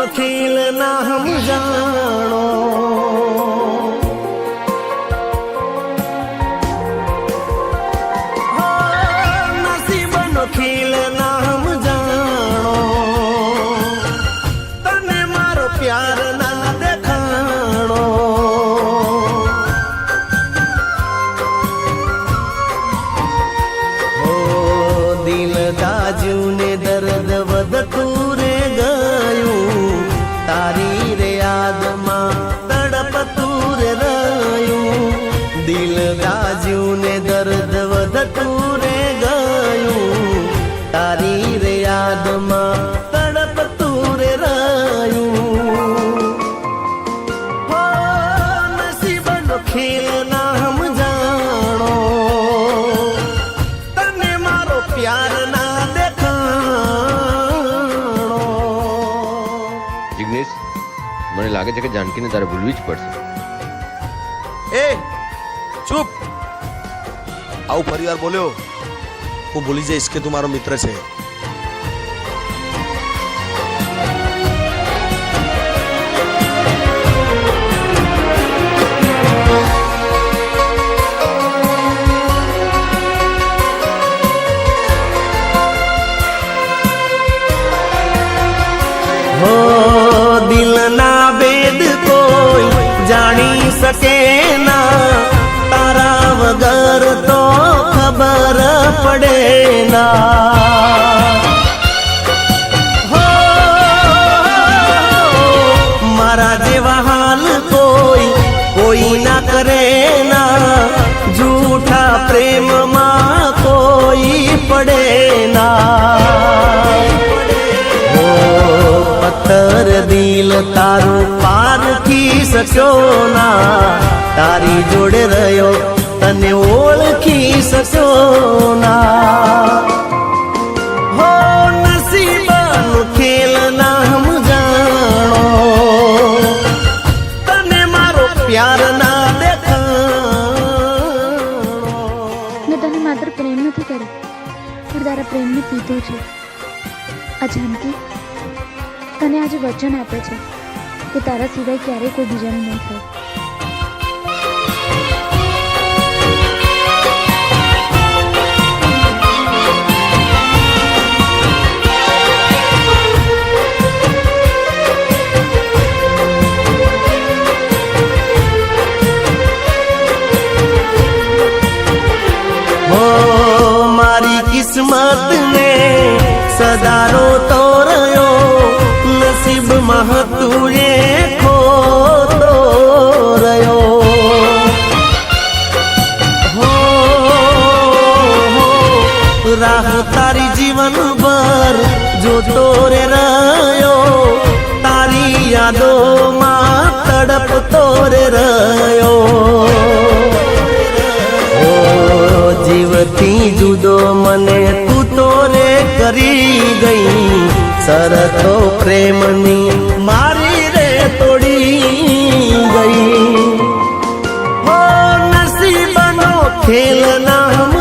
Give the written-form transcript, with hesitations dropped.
खेल ना हम जानो, नसीबनो खेल ना हम जानो, तने मारो प्यार ना देखाणो। दिल दाजू ने दर्द वधतू रे गयूं, तारी रे याद मां तड़पतू रे रयूं। दिल दाजू ने दर्द वधतू रे गयूं, तारी रे याद मां तड़पतू रे रयूं। हो नसीबनो खेल ना हम जानो, तने मारो प्यार ना देखाणो। जिग्नेश, મને લાગે છે કે જાનકીને તારે ભૂલવી જ પડશે. એ ચૂપ, આવું ફરીવાર બોલ્યો હું ભૂલી જઈશ કે તું મારો મિત્ર છે. हो दिल ना वेद कोई जानी सके ना, तारा वगर तो खबर पड़े ना। हो मारा जेवा हाल कोई कोई ना करे ना, झूठा प्रेम मां कोई पड़े ना। पत्थर दिल तारू पारखी सक्यो ना, तारी जोड़े रह्यो तने ओळखी सक्यो ना। हो नसीबनो खेल ना हम जानो, तने मारो प्यार ना देखाणो। मैं तने मात्र प्रेम नहीं करी, पर तारा प्रेम ने पीधो छे। आ जानकी, तने आज वचन आपे छे कि तारा सिवाय क्यारे कोई बीजाने नहीं थाय। हो मारी किस्मत ने सदारो तो रयो, नसीब मह तुए खो तो रयो। हो राह तारी जीवन भर जो तोरे रयो, तारी यादों मां तड़प तोरे रयो। जीवती जुदो मने तू तोरे करी गई, सरतो प्रेमनी मारी रे तोड़ी गई। हो नसीबनो खेल ना हम